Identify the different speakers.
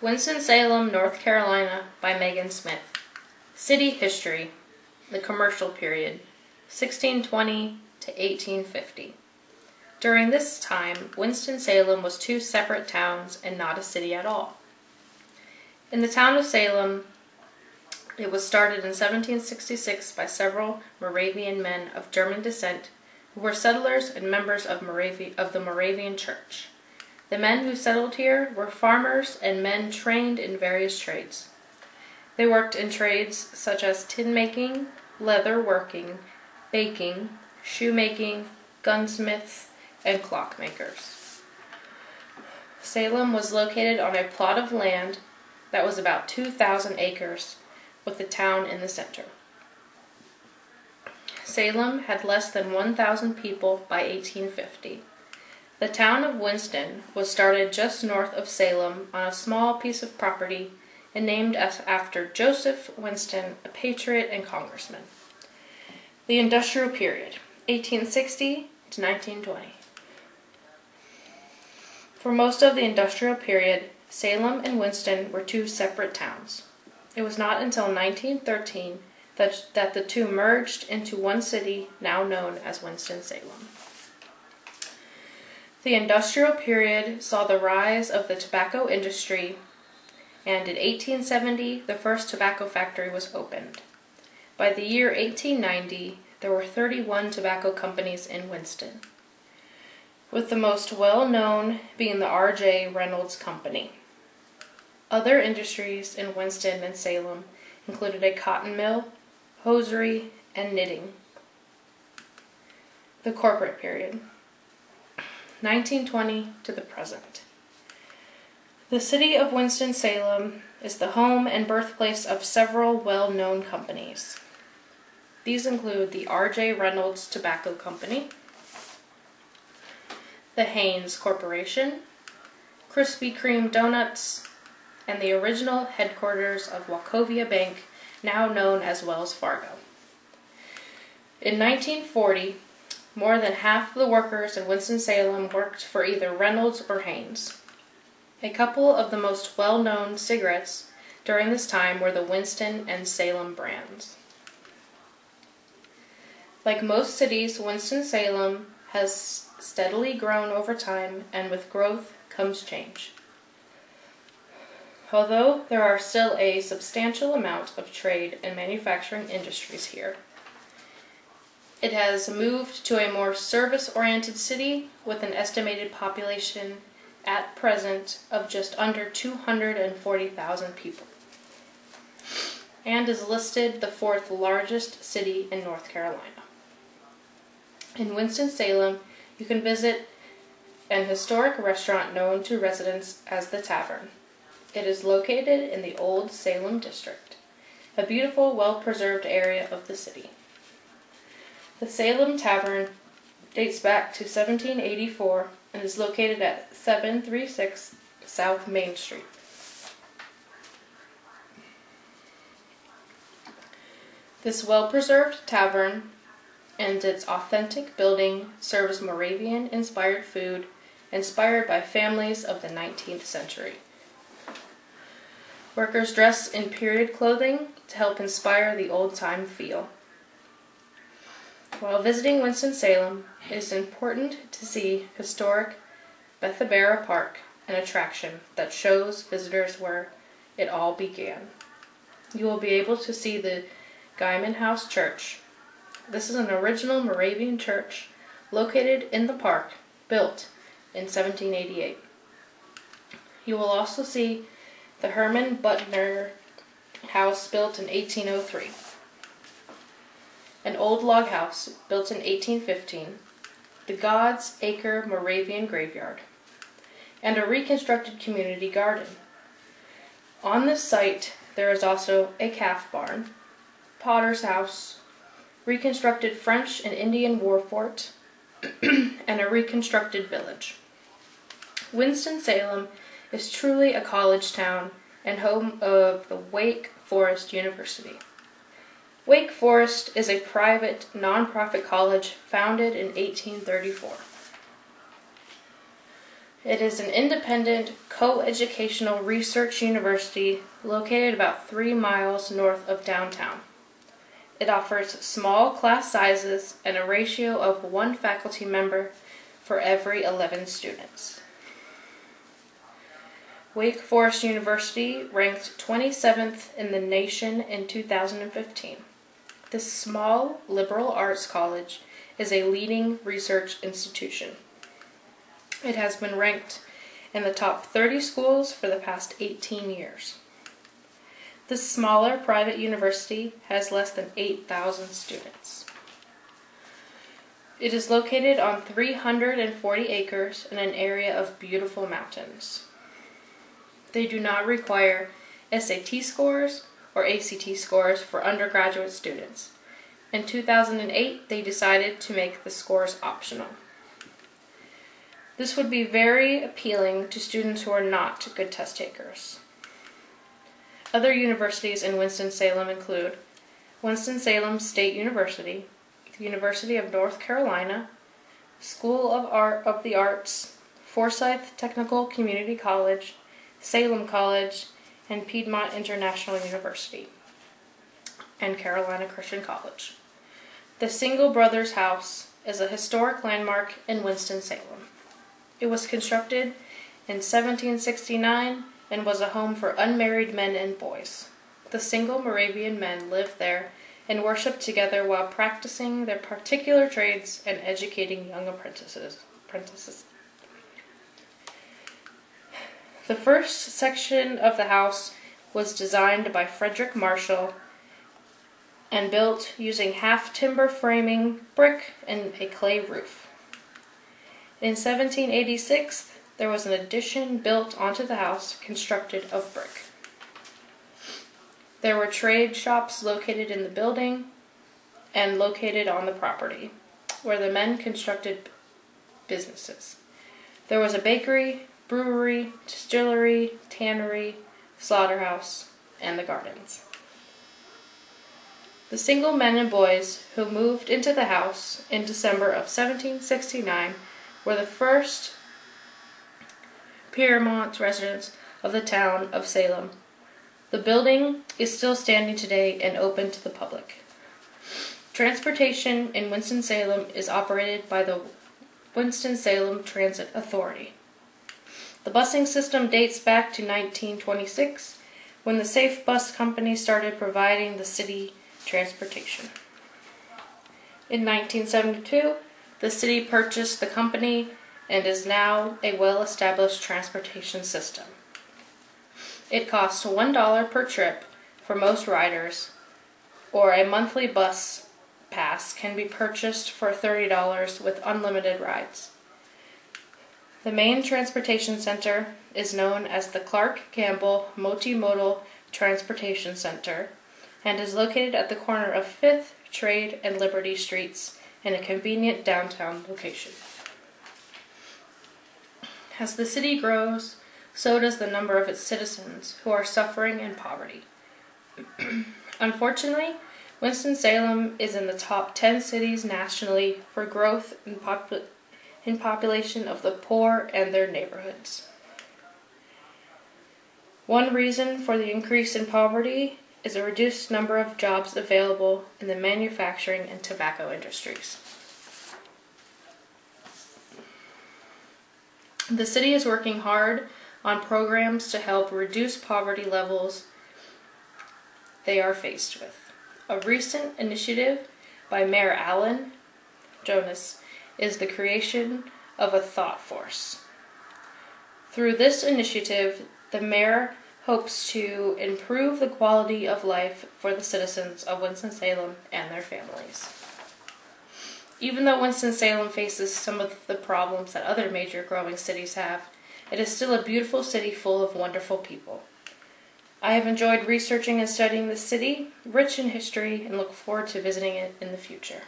Speaker 1: Winston-Salem, North Carolina by Megan Smith. City history. The commercial period, 1620 to 1850. During this time, Winston-Salem was two separate towns and not a city at all. In the town of Salem, it was started in 1766 by several Moravian men of German descent who were settlers and members of the Moravian Church. The men who settled here were farmers and men trained in various trades. They worked in trades such as tin making, leather working, baking, shoemaking, gunsmiths, and clockmakers. Salem was located on a plot of land that was about 2,000 acres, with the town in the center. Salem had less than 1,000 people by 1850. The town of Winston was started just north of Salem on a small piece of property and named after Joseph Winston, a patriot and congressman. The industrial period, 1860 to 1920. For most of the industrial period, Salem and Winston were two separate towns. It was not until 1913 that the two merged into one city now known as Winston-Salem. The industrial period saw the rise of the tobacco industry, and in 1870 the first tobacco factory was opened. By the year 1890, there were 31 tobacco companies in Winston, with the most well-known being the R.J. Reynolds Company. Other industries in Winston and Salem included a cotton mill, hosiery, and knitting. The corporate period, 1920 to the present. The city of Winston-Salem is the home and birthplace of several well-known companies. These include the R.J. Reynolds Tobacco Company, the Haynes Corporation, Krispy Kreme Donuts, and the original headquarters of Wachovia Bank, now known as Wells Fargo. In 1940, more than half of the workers in Winston-Salem worked for either Reynolds or Haynes. A couple of the most well-known cigarettes during this time were the Winston and Salem brands. Like most cities, Winston-Salem has steadily grown over time, and with growth comes change. Although there are still a substantial amount of trade and manufacturing industries here, it has moved to a more service-oriented city with an estimated population at present of just under 240,000 people, and is listed the fourth largest city in North Carolina. In Winston-Salem, you can visit an historic restaurant known to residents as the Tavern. It is located in the Old Salem District, a beautiful, well-preserved area of the city. The Salem Tavern dates back to 1784 and is located at 736 South Main Street. This well-preserved tavern and its authentic building serves Moravian-inspired food inspired by families of the 19th century. Workers dress in period clothing to help inspire the old-time feel. While visiting Winston-Salem, it is important to see historic Bethabara Park, an attraction that shows visitors where it all began. You will be able to see the Guyman House Church. This is an original Moravian church located in the park, built in 1788. You will also see the Herman Butner House, built in 1803, an old log house built in 1815, the God's Acre Moravian Graveyard, and a reconstructed community garden. On this site, there is also a calf barn, potter's house, reconstructed French and Indian war fort, and a reconstructed village. Winston-Salem is truly a college town and home of the Wake Forest University. Wake Forest is a private, non-profit college founded in 1834. It is an independent, co-educational research university located about 3 miles north of downtown. It offers small class sizes and a ratio of 1 faculty member for every 11 students. Wake Forest University ranked 27th in the nation in 2015. This small liberal arts college is a leading research institution. It has been ranked in the top 30 schools for the past 18 years. This smaller private university has less than 8,000 students. It is located on 340 acres in an area of beautiful mountains. They do not require SAT scores or ACT scores for undergraduate students. In 2008, they decided to make the scores optional. This would be very appealing to students who are not good test takers. Other universities in Winston-Salem include Winston-Salem State University, the University of North Carolina, School of the Arts, Forsyth Technical Community College, Salem College, and Piedmont International University, and Carolina Christian College. The Single Brothers House is a historic landmark in Winston-Salem. It was constructed in 1769 and was a home for unmarried men and boys. The single Moravian men lived there and worshiped together while practicing their particular trades and educating young apprentices. The first section of the house was designed by Frederick Marshall and built using half timber framing, brick, and a clay roof. In 1786, there was an addition built onto the house constructed of brick. There were trade shops located in the building and located on the property, where the men constructed businesses. There was a bakery, brewery, distillery, tannery, slaughterhouse, and the gardens. The single men and boys who moved into the house in December of 1769 were the first Piermont residents of the town of Salem. The building is still standing today and open to the public. Transportation in Winston-Salem is operated by the Winston-Salem Transit Authority. The busing system dates back to 1926, when the Safe Bus Company started providing the city transportation. In 1972, the city purchased the company and is now a well-established transportation system. It costs $1 per trip for most riders, or a monthly bus pass can be purchased for $30 with unlimited rides. The main transportation center is known as the Clark Campbell Multimodal Transportation Center and is located at the corner of 5th, Trade, and Liberty Streets in a convenient downtown location. As the city grows, so does the number of its citizens who are suffering in poverty. Unfortunately, Winston-Salem is in the top 10 cities nationally for growth in population of the poor and their neighborhoods. One reason for the increase in poverty is a reduced number of jobs available in the manufacturing and tobacco industries. The city is working hard on programs to help reduce poverty levels they are faced with. A recent initiative by Mayor Alan Jonas is the creation of a thought force. Through this initiative, the mayor hopes to improve the quality of life for the citizens of Winston-Salem and their families. Even though Winston-Salem faces some of the problems that other major growing cities have, it is still a beautiful city full of wonderful people. I have enjoyed researching and studying this city, rich in history, and look forward to visiting it in the future.